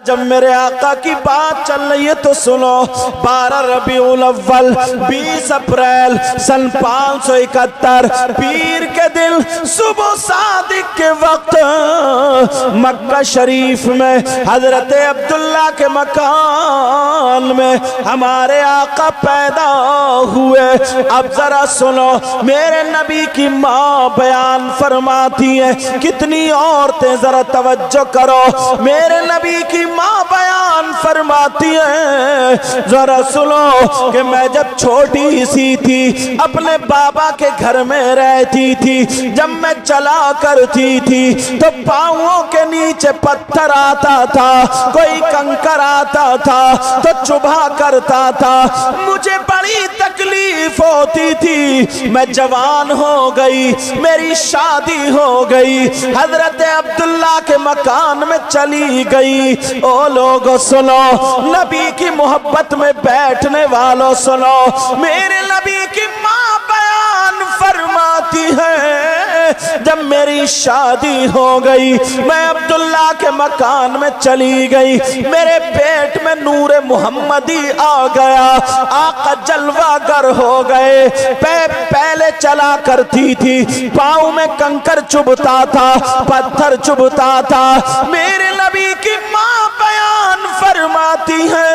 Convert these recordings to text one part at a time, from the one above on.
جب میرے آقا کی بات چل رہی ہے تو سنو 12 ربیع الاول 20 اپریل سن 571 پیر کے دن صبح صادق کے وقت مکہ شریف میں حضرت عبداللہ کے مکان میں ہمارے آقا پیدا ہوئے۔ اب ذرا سنو میرے نبی کی ماں بیان فرماتی ہے، کتنی عورتیں ذرا توجہ کرو، میرے نبی کی ماں بیان فرماتی ہے، ذرا سنو کہ میں جب چھوٹی سی تھی اپنے بابا کے گھر میں رہتی تھی، جب میں چلا کرتی تھی تو پاؤں کے نیچے پتھر آتا تھا، کوئی کنکر آتا تھا تو چبھا کرتا تھا، مجھے بڑی تکلیف ہوتی تھی۔ میں جوان ہو گئی، میری شادی ہو گئی، حضرت عبداللہ کے مکان میں چلی گئی۔ او لوگو سنو، نبی کی محبت میں بیٹھنے والوں سنو، میرے نبی کی ماں بیان فرماتی ہے، جب میری شادی ہو گئی میں عبداللہ کے مکان میں چلی گئی، میرے پیٹ میں نور محمدی آ گیا، آقا جلوہ گر ہو گئے۔ پہلے چلا کرتی تھی، پاؤں میں کنکر چبھتا تھا، پتھر چبھتا تھا، میرے نبی کی ماں بیان فرماتی ہے،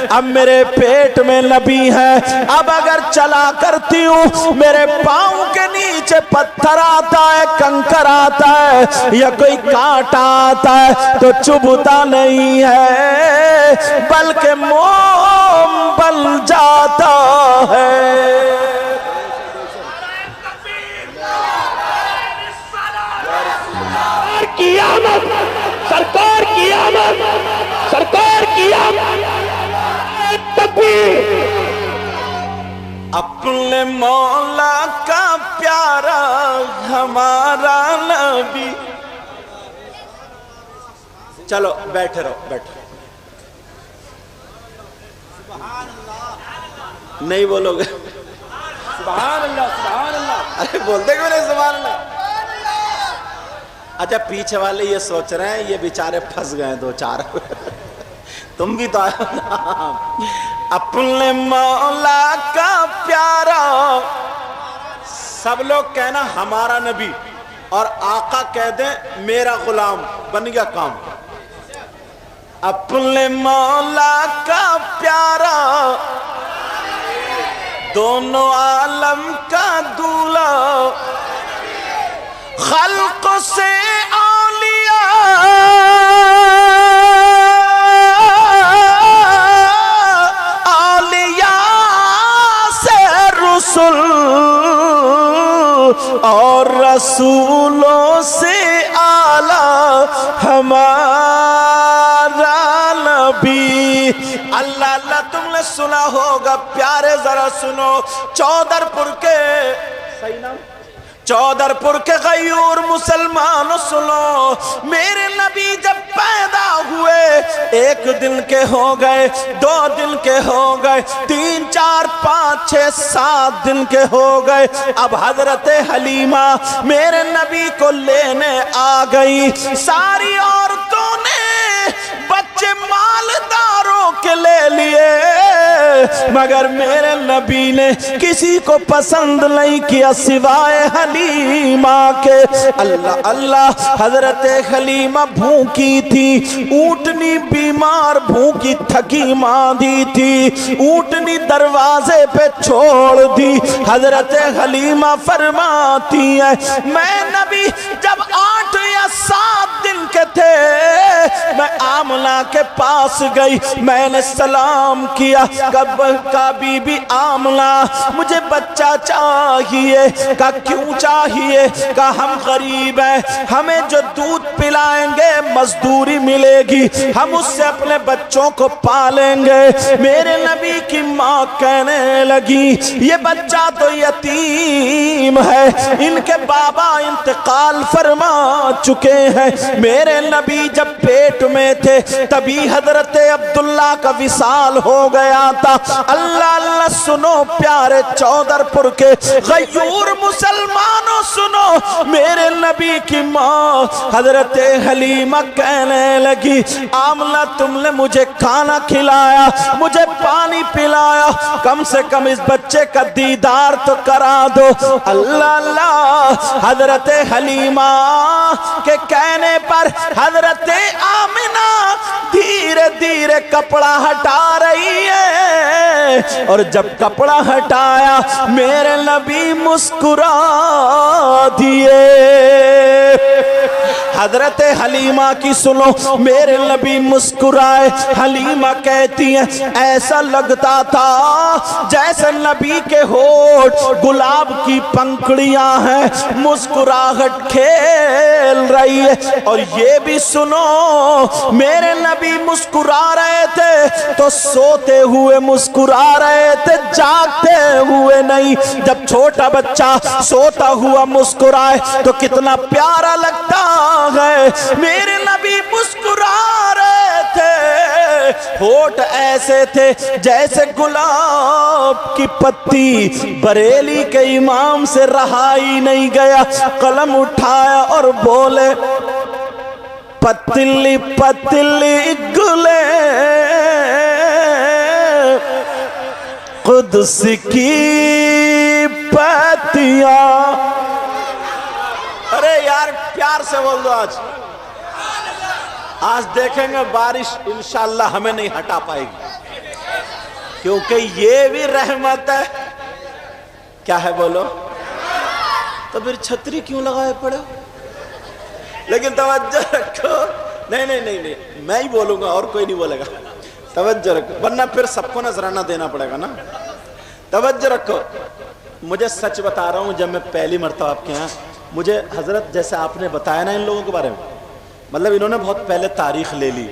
اب میرے پیٹ میں نبی ہے، اب اگر چلا کرتی ہوں میرے پاؤں کے نیچے پتھر آتا ہے، کنکر آتا ہے یا کوئی کانٹا آتا ہے تو چبھتا نہیں ہے بلکہ موم بن جاتا ہے۔ سرکار کی آمد، سرکار کی آمد، تکبیر۔ اپنے مولا کا پیارا ہمارا نبی، چلو بیٹھے رہو بیٹھے، نہیں بولو گے؟ سبحان اللہ، سبحان اللہ، ارے بولتے کیوں نہیں سبحان اللہ؟ اچھا پیچھے والے یہ سوچ رہے ہیں یہ بیچارے پھنس گئے دو چار، تم بھی تو آئے نا۔ اپنے مولا کا پیارا، سب لوگ کہنا ہمارا نبی، اور آقا کہہ دیں میرا غلام، بن گیا کام۔ اپنے مولا کا پیارا، دونوں عالم کا دولہ، خلق سے اولیاء، اولیاء سے رسول، اور رسولوں سے اعلیٰ ہمارا نبی۔ اللہ اللہ تم نے سنا ہوگا پیارے، ذرا سنو، چودرپور کے، صحیح نام، چودرپور کے غیور مسلمانوں سنو، میرے نبی جب پیدا ہوئے 1 دن کے ہو گئے، 2 دن کے ہو گئے، 3 4 5 6 7 دن کے ہو گئے، اب حضرت حلیمہ میرے نبی کو لینے آ گئی۔ ساری عورتوں نے بچے مالداروں کے لے لیے، مگر میرے نبی نے کسی کو پسند نہیں کیا سوائے حلیمہ کے۔ اللہ اللہ، حضرت حلیمہ بھوکی تھی، اونٹنی بیمار بھوکی تھکی ماندی تھی، اونٹنی دروازے پہ چھوڑ دی۔ حضرت حلیمہ فرماتی ہے میں نبی جب 8 یا 7 دن کے تھے، میں آمنہ کے پاس گئی، میں نے سلام کیا، کہا بی بی آمنہ مجھے بچہ چاہیے، کہا کیوں چاہیے؟ کہا ہم غریب ہیں، ہمیں جو دودھ پلائیں گے مزدوری ملے گی، ہم اس سے اپنے بچوں کو پالیں گے۔ میرے نبی کی ماں کہنے لگی یہ بچہ تو یتیم ہے، ان کے بابا انتقال فرما چکے ہیں۔ میرے نبی جب پیٹ میں تھے تبھی حضرت عبداللہ کا وصال ہو گیا تھا۔ اللہ اللہ سنو پیارے چودر پور کے غیور مسلمانوں، سنو میرے نبی کی ماں حضرت حلیمہ کہنے لگی آمنہ تم نے مجھے کھانا کھلایا، مجھے پانی پلایا، کم سے کم اس بچے کا دیدار تو کرا دو۔ اللہ اللہ حضرت حلیمہ کے کہنے پر حضرت آمنہ دھیرے دھیرے کپڑا ہٹا رہی ہے، اور جب کپڑا ہٹایا میرے نبی مسکرا دیے۔ حضرت حلیمہ کی سنو، میرے نبی مسکرائے۔ حلیمہ کہتی ہیں ایسا لگتا تھا جیسے نبی کے ہونٹ گلاب کی پنکھڑیاں ہیں، مسکراہٹ کھیل رہی ہے۔ اور یہ بھی سنو میرے نبی مسکرا رہے تھے تو سوتے ہوئے مسکرا رہے تھے، جاگتے ہوئے نہیں۔ جب چھوٹا بچہ سوتا ہوا مسکرائے تو کتنا پیارا لگتا ہے۔ میرے نبی مسکرا رہے تھے، ہونٹ ایسے تھے جیسے گلاب کی پتی۔ بریلی کے امام سے رہا ہی نہیں گیا، قلم اٹھایا اور بولے پتلی پتلی گلے قدس کی پتیاں۔ ارے یار پیار سے بول دو، آج دیکھیں گے بارش انشاءاللہ ہمیں نہیں ہٹا پائے گی، کیونکہ یہ بھی رحمت ہے۔ کیا ہے بولو؟ تو پھر چھتری کیوں لگائے پڑے ہو؟ لیکن توجہ رکھو، نہیں میں ہی بولوں گا اور کوئی نہیں بولے گا۔ توجہ رکھو ورنہ پھر سب کو نذرانہ دینا پڑے گا نا۔ توجہ رکھو، مجھے سچ بتا رہا ہوں، جب میں پہلی مرتبہ آپ کے یہاں، مجھے حضرت جیسے آپ نے بتایا نا ان لوگوں کے بارے میں، مطلب انہوں نے بہت پہلے تاریخ لے لی،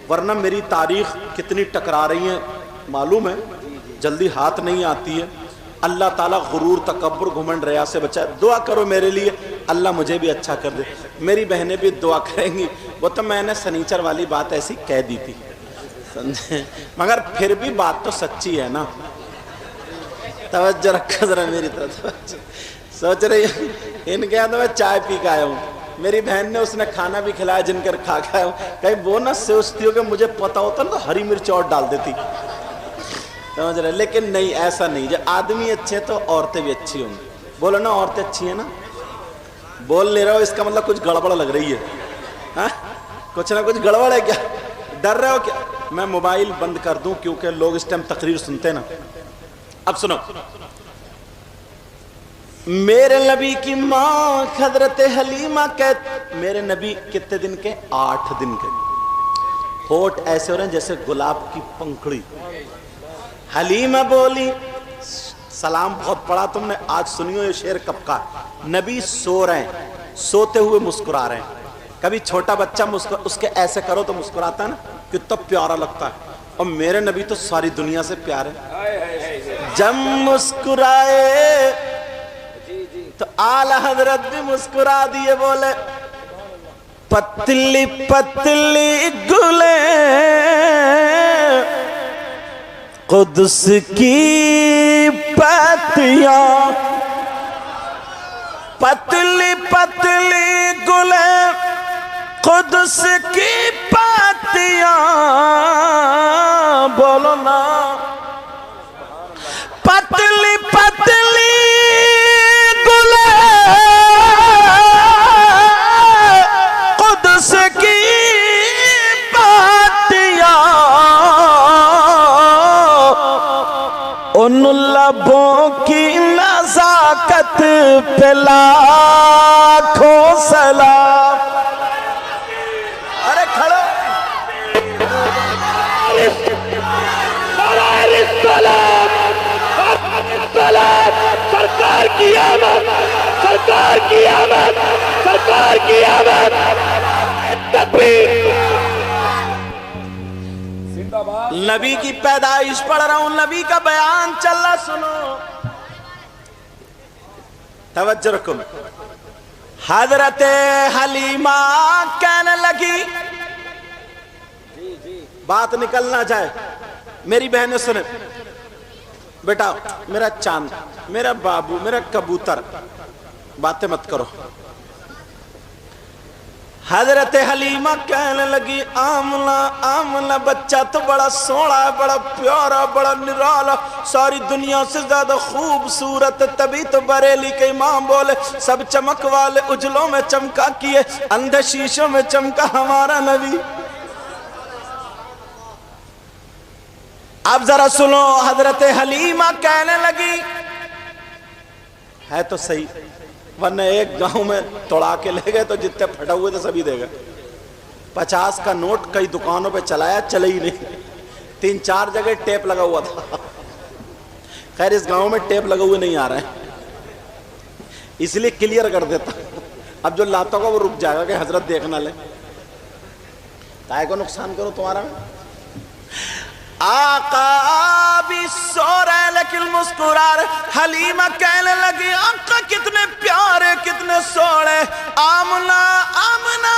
ورنہ میری تاریخ کتنی ٹکرا رہی ہے معلوم ہے، جلدی ہاتھ نہیں آتی ہے۔ اللہ تعالیٰ غرور تکبر گھمنڈ ریا سے بچائے۔ دعا کرو میرے لیے اللہ مجھے بھی اچھا کر دے، میری بہنیں بھی دعا کریں گی۔ وہ تو میں نے سنیچر والی بات ایسی کہہ دی تھی سمجھے، مگر پھر بھی بات تو سچی ہے نا۔ توجہ رکھا ذرا میری طرف، سوچ رہی ان کے یہاں تو میں چائے پی کے آیا ہوں، میری بہن نے اس نے کھانا بھی کھلایا جن کر کھا کے آیا ہوں، کہیں وہ نہ سوچتی ہو کہ مجھے پتا ہوتا نا تو ہری مرچ اور ڈال دیتی، سمجھ رہے؟ لیکن نہیں، ایسا نہیں، جب آدمی اچھے تو عورتیں بھی اچھی ہوں گی۔ بولو نا عورتیں اچھی ہیں نا، بول نہیں رہے ہو اس کا مطلب کچھ گڑبڑ لگ رہی ہے، ہاں کچھ نہ کچھ گڑبڑ ہے کیا؟ ڈر رہے ہو کیا؟ میں موبائل بند کر دوں کیونکہ لوگ اس ٹائم تقریر سنتے ہیں نا۔ اب سنو، میرے نبی کی ماں حضرت حلیمہ کہتے میرے نبی کتنے دن کے؟ 8 دن کے، ہونٹ ایسے ہو رہے ہیں جیسے گلاب کی پنکھڑی۔ حلیمہ بولی سلام بہت پڑھا تم نے، آج سنیو یہ شعر کب کا؟ نبی سو رہے ہیں، سوتے ہوئے مسکرا رہے ہیں۔ کبھی چھوٹا بچہ اس کے ایسے کرو تو مسکراتا ہے نا، کتنا پیارا لگتا ہے، اور میرے نبی تو ساری دنیا سے پیارے۔ جب مسکرائے تو اعلی حضرت بھی مسکرا دیے، بولے پتلی پتلی گلے قدس کی پتیاں، پتلی پتلی گلے قدس کی پتیاں، بولو نا پتلی پتلی گلے قدس کی پتیاں، ان لبوں کی نزاکت پہ لاکھوں سلام۔ ارے کھڑو، سرکار کی آمد، سرکار کی آمد، سرکار کی آمد، تکبیر۔ نبی کی پیدائش پڑھ رہا ہوں، نبی کا بیان چل رہا، سنو توجہ رکھو۔ حضرت حلیمہ کہنے لگی بات نکل نہ جائے. میری بہنیں سنیں, بیٹا میرا چاند, میرا بابو, میرا کبوتر, باتیں مت کرو. حضرت حلیمہ کہنے لگی آمنہ آمنہ بچہ تو بڑا سوڑا ہے, بڑا پیارا, بڑا نرالا, ساری دنیا سے زیادہ خوبصورت. تبھی تو بریلی کے امام بولے سب چمک والے اجلوں میں چمکا کیے, اندھے شیشوں میں چمکا ہمارا نبی. اب ذرا سنو, حضرت حلیمہ کہنے لگی ہے تو صحیح, ورنہ ایک گاؤں میں توڑا کے لے گئے تو جتنے پھٹا ہوئے تھے سبھی دے گئے. 50 کا نوٹ کئی دکانوں پہ چلایا, چلے ہی نہیں. 3-4 جگہ ٹیپ لگا ہوا تھا. خیر اس گاؤں میں ٹیپ لگا ہوئے نہیں آ رہے ہیں, اس لیے کلیئر کر دیتا. اب جو لاتا ہوگا وہ رک جائے گا کہ حضرت دیکھنا لے, کائے کو نقصان کرو تمہارا. آقا بھی سو رہے لیکن مسکرا رہے. حلیمہ کہنے لگی آقا کتنے پیارے, کتنے سوڑے. آمنہ آمنہ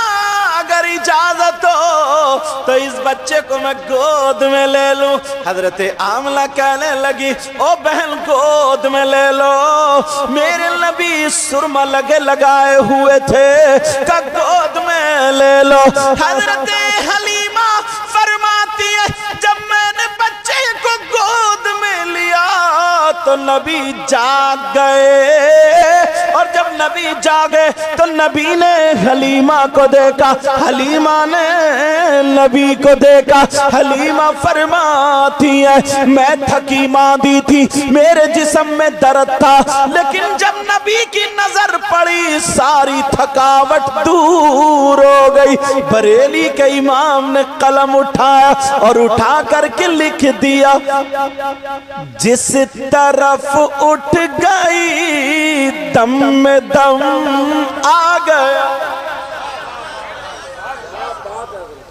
اگر اجازت ہو تو اس بچے کو میں گود میں لے لوں. حضرت آمنہ کہنے لگی او بہن گود میں لے لو, میرے نبی سرما لگائے ہوئے تھے, کہ گود میں لے لو. حضرت حلیمہ فرماتی ہے جب میں نے بچے کو گود میں لیا تو نبی جاگ گئے, اور جب نبی جاگے تو نبی نے حلیمہ کو دیکھا, حلیمہ نے نبی کو دیکھا. حلیمہ فرماتی ہے میں تھکی ماندی تھی, میرے جسم میں درد تھا, لیکن جب نبی کی نظر پڑی ساری تھکاوٹ دور ہو گئی. بریلی کے امام نے قلم اٹھایا اور اٹھا کر کے لکھ دیا جس طرف اٹھ گئی دم میں دم آ گیا.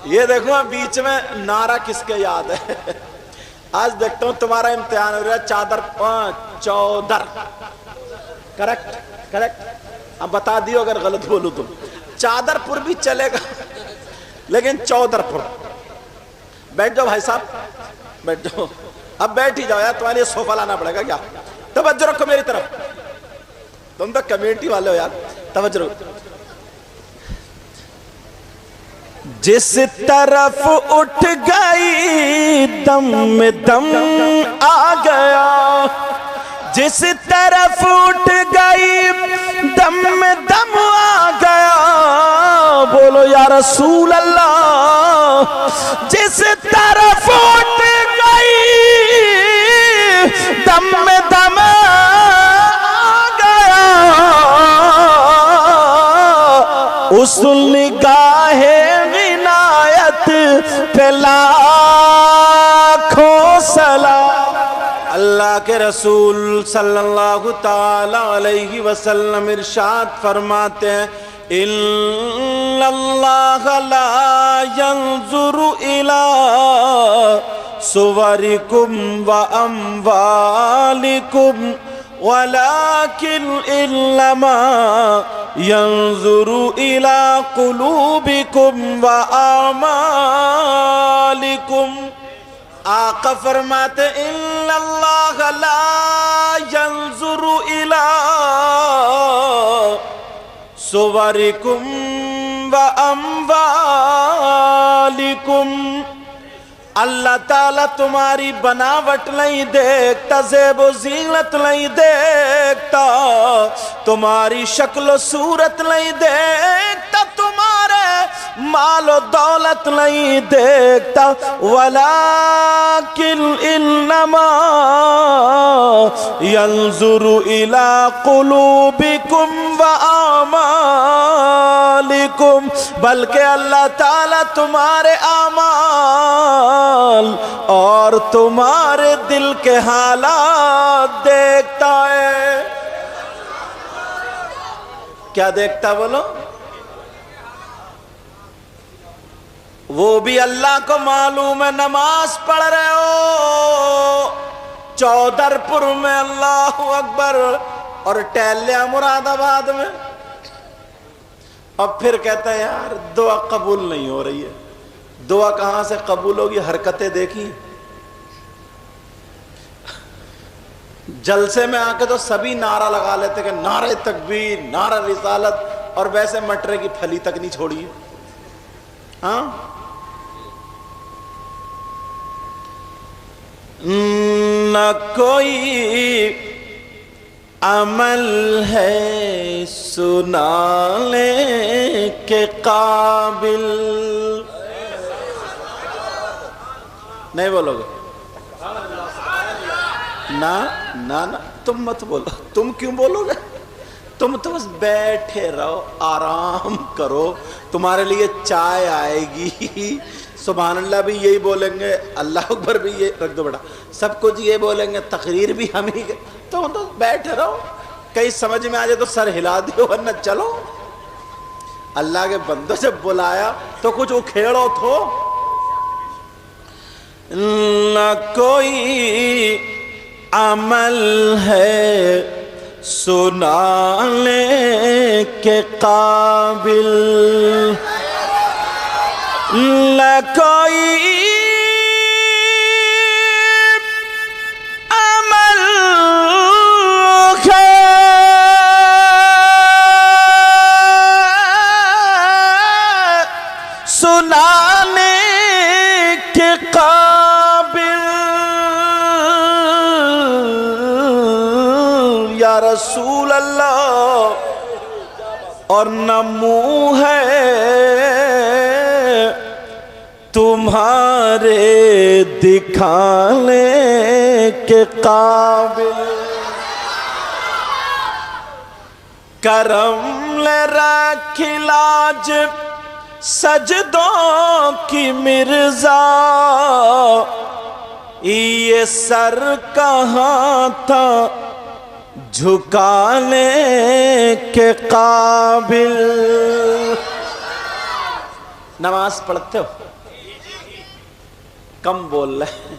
یہ دیکھو بیچ میں نعرہ کس کے یاد ہے. آج دیکھتا ہوں تمہارا امتحان ہو رہا ہے. چادر 14 کریکٹ کریکٹ. اب بتا دیو اگر غلط بولوں تو. چادر پور بھی چلے گا لیکن 14 پور. بیٹھ جاؤ بھائی صاحب, بیٹھ جاؤ. اب بیٹھ ہی جاؤ یار, تمہارے لیے صوفہ لانا پڑے گا کیا. توجہ رکھو میری طرف, تم تو کمیونٹی والے ہو یار, توجہ رکھو. جس طرف اٹھ گئی دم میں دم آ گیا, جس طرف اٹھ گئی دم میں دم آ گیا. بولو یا رسول اللہ. جس طرف اٹھ گئی دم میں دم آ گیا, اس نگاہ عنایت پہ لاکھوں سلام. اللہ کے رسول صلی اللہ تعالی علیہ وسلم ارشاد فرماتے ہیں ان اللہ لا ينظر الى صورکم و اموالکم ولكن انما ينظر الى قلوبکم و اعمالکم. آقا فرماتے ان اللہ لا ينظر الى صورکم و اموالکم. اللہ تعالیٰ تمہاری بناوٹ نہیں دیکھتا, زیب و زینت نہیں دیکھتا, تمہاری شکل و صورت نہیں دیکھتا, تمہارے مال و دولت نہیں دیکھتا. ولیکن انما ينظر الى قلوبکم و اعمالکم, بلکہ اللہ تعالیٰ تمہارے اعمال اور تمہارے دل کے حالات دیکھتا ہے. کیا دیکھتا بولو؟ وہ بھی اللہ کو معلوم ہے. نماز پڑھ رہے ہو چودر پور میں اللہ اکبر اور ٹہلیا مراد آباد میں, اور پھر کہتا ہے یار دعا قبول نہیں ہو رہی ہے, دعا کہاں سے قبول ہوگی؟ حرکتیں دیکھی؟ جلسے میں آ کے تو سبھی نعرہ لگا لیتے کہ نعرہ تکبیر، نعرہ رسالت، اور ویسے مٹرے کی پھلی تک نہیں چھوڑی. ہاں نہ کوئی عمل ہے سنانے کے قابل. نہیں بولو گے؟ نہ تم مت بولو. تم کیوں بولو گے؟ تم تو بس بیٹھے رہو، آرام کرو، تمہارے لیے چائے آئے گی. سبحان اللہ بھی یہی بولیں گے، اللہ اکبر بھی یہ رکھ دو بیٹا، سب کچھ یہ بولیں گے، تقریر بھی ہم ہی. تو بیٹھے رہو، کہیں سمجھ میں آ جائے تو سر ہلا دیو، ورنہ چلو. اللہ کے بندوں سے بلایا تو کچھ اکھیڑو تو. نہ کوئی عمل ہے سنانے کے قابل، نہ کوئی عمل ہے سنانے کے قابل. یا رسول اللہ، اور نہ منہ ہے تمہارے دکھانے کے قابل. کرم لے رکھ لاج سجدوں کی مرزا، یہ سر کہاں تھا جھکانے کے قابل. نماز پڑھتے ہو؟ کم بول رہے.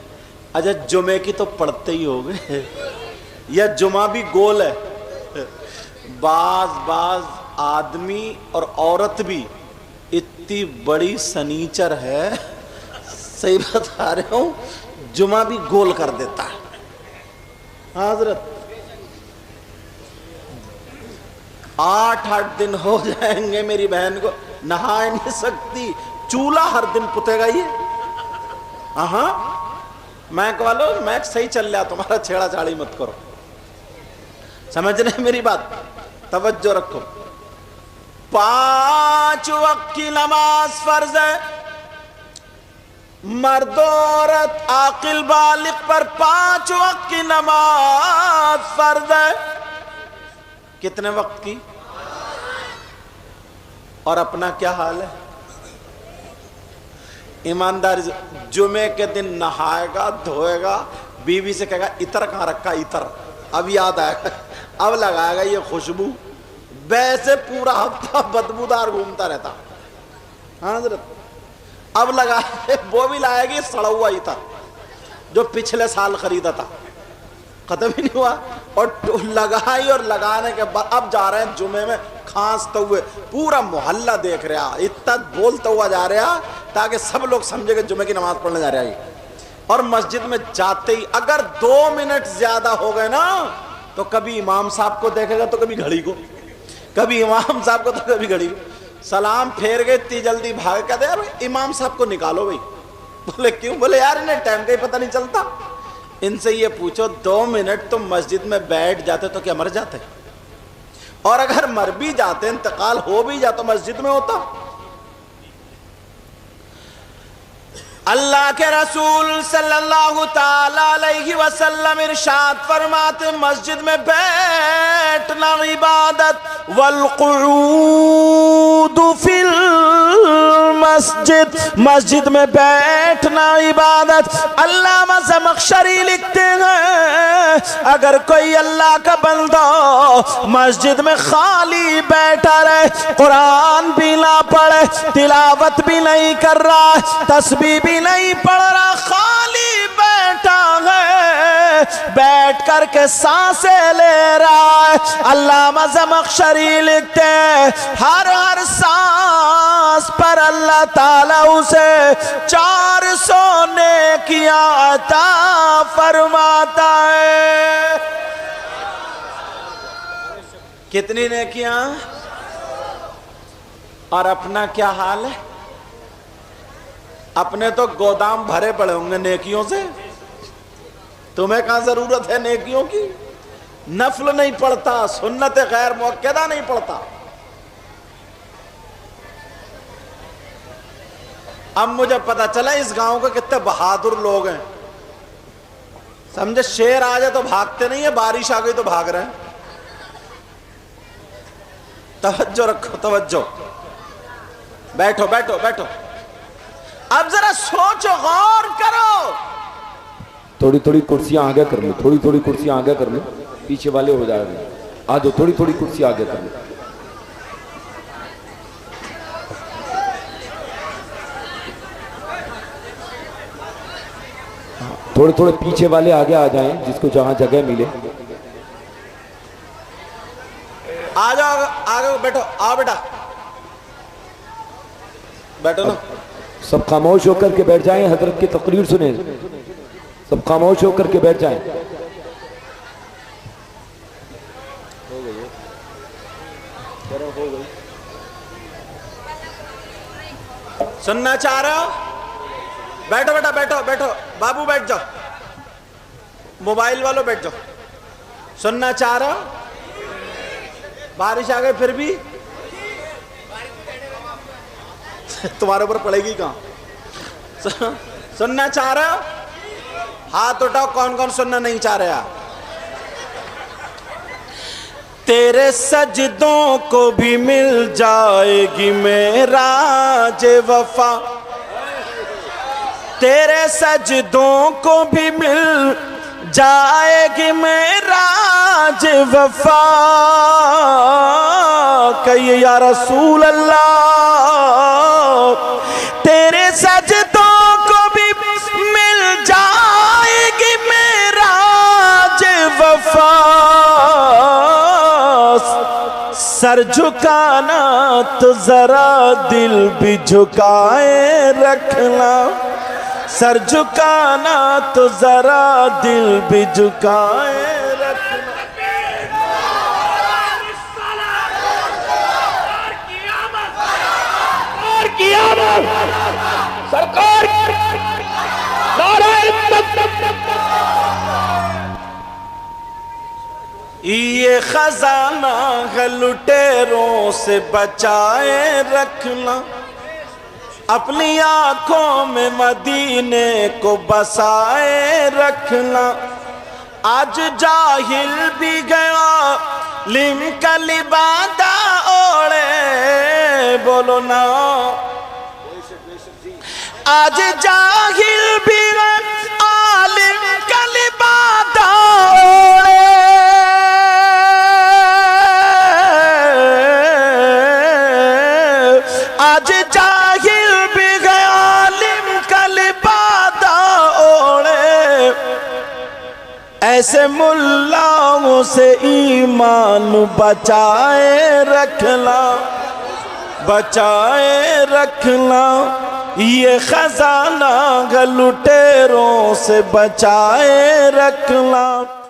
اچھا جمعے کی تو پڑھتے ہی ہوگے، یا جمعہ بھی گول ہے؟ بعض آدمی اور عورت بھی اتنی بڑی سنیچر ہے، صحیح بتا رہے ہوں، جمعہ بھی گول کر دیتا ہے. حضرت 8 دن ہو جائیں گے میری بہن کو نہا نہیں سکتی، چولہا ہر دن پتے گا یہ. ہاں میں کہو میں صحیح چل رہا، تمہارا چھیڑا چھاڑی مت کرو. سمجھ رہے میری بات؟ توجہ رکھو. 5 وقت کی نماز فرض ہے، مرد و عورت عاقل بالغ پر 5 وقت کی نماز فرض ہے. کتنے وقت کی؟ اور اپنا کیا حال ہے؟ ایمانداری سے جمعے کے دن نہائے گا، دھوئے گا، بیوی سے کہے گا عطر کہاں رکھا؟ عطر اب یاد آئے گا، اب لگائے گا یہ خوشبو. ویسے پورا ہفتہ بدبودار گھومتا رہتا. ہاں حضرت اب لگائے، وہ بھی لائے گی سڑا ہوا عطر جو پچھلے سال خریدا تھا، ختم ہی نہیں ہوا. اور لگائی، اور لگانے کے بعد اب جا رہے ہیں جمعے میں کھانستے ہوئے، پورا محلہ دیکھ رہا، اتنا بولتا ہوا جا رہا تاکہ سب لوگ سمجھے کہ جمعے کی نماز پڑھنے جا رہا ہے. اور مسجد میں جاتے ہی اگر 2 منٹ زیادہ ہو گئے نا تو کبھی امام صاحب کو دیکھے گا تو کبھی گھڑی کو، کبھی امام صاحب کو تو کبھی گھڑی کو. سلام پھیر گئے، اتنی جلدی بھاگ کے دے یار امام صاحب کو نکالو بھائی. بولے کیوں؟ بولے یار انہیں ٹائم کا ہی پتہ نہیں چلتا. ان سے یہ پوچھو 2 منٹ تم مسجد میں بیٹھ جاتے تو کیا مر جاتے؟ اور اگر مر بھی جاتے، انتقال ہو بھی جاتا تو مسجد میں ہوتا. اللہ کے رسول صلی اللہ تعالی علیہ وسلم ارشاد فرماتے مسجد میں بیٹھنا عبادت، والقعود فی المسجد، مسجد میں بیٹھنا عبادت. علامہ زمخشری لکھتے ہیں اگر کوئی اللہ کا بندہ مسجد میں خالی بیٹھا رہے، قرآن بھی نہ پڑھے، تلاوت بھی نہیں کر رہا، تسبیح بھی نہیں پڑھ رہا، خالی بیٹھا ہے، بیٹھ کر کے سانسیں لے رہا ہے۔ علامہ زمخشری لکھتے ہیں ہر سانس پر اللہ تعالیٰ اسے 400 نیکیاں عطا فرماتا ہے۔ کتنی نیکیاں؟ اور اپنا کیا حال ہے؟ اپنے تو گودام بھرے پڑے ہوں گے نیکیوں سے، تمہیں کہاں ضرورت ہے نیکیوں کی؟ نفل نہیں پڑھتا، سنت غیر مؤکدہ نہیں پڑھتا۔ اب مجھے پتا چلا اس گاؤں کے کتنے بہادر لوگ ہیں، سمجھے؟ شیر آ جائے تو بھاگتے نہیں ہیں، بارش آ گئی تو بھاگ رہے ہیں۔ توجہ رکھو، توجہ، بیٹھو بیٹھو بیٹھو، اب ذرا سوچو، غور کرو۔ تھوڑی تھوڑی کرسیاں آگے کر لو، تھوڑی تھوڑی کرسیاں آگے کر لو، پیچھے والے ہو جائے گا۔ آ جاؤ، تھوڑی تھوڑی کرسی آگے کر لو۔ تھوڑے تھوڑے پیچھے والے آگے آ جائیں، جس کو جہاں جگہ ملے۔ آ جاؤ آگے، بیٹھو، آؤ بیٹا، بیٹھو نا۔ سب خاموش ہو کر کے بیٹھ جائیں، حضرت کی تقریر سنیں، سب خاموش ہو کر کے بیٹھ جائیں۔ سننا چاہ رہے ہو؟ بیٹھو بیٹا، بیٹھو بیٹھو، بابو بیٹھ جاؤ، موبائل والوں بیٹھ جاؤ۔ سننا چاہ رہے ہو؟ بارش آ گئی پھر بھی تمہارے اوپر پڑے گی کہاں؟ سننا چاہ رہے ہو؟ ہاتھ اٹھاؤ، کون کون سننا نہیں چاہ رہے آپ؟ تیرے سجدوں کو بھی مل جائے گی معراج وفا، تیرے سجدوں کو بھی مل جائے گی معراج وفا، کہیے یا رسول اللہ۔ تیرے سجدوں کو بھی مل جائے گی معراج وفا، سر جھکانا تو ذرا دل بھی جھکائے رکھنا، سر جھکانا تو ذرا دل بھی جھکائے رکھنا۔ سرکار نعرہ یہ خزانہ ہے لٹیروں سے بچائے رکھنا، اپنی آنکھوں میں مدینے کو بسائے رکھنا، آج جاہل بھی گیا لم کا لبادہ اوڑے، بولو نا، آج جاہل بھی گیا عالم کا لبادہ اوڑے، آج جاہل بھی گیا عالم کا لبادہ اوڑے، ایسے ملاؤں سے ایمان بچائے رکھنا، بچائے رکھنا، یہ خزانہ لٹیروں سے بچائے رکھنا۔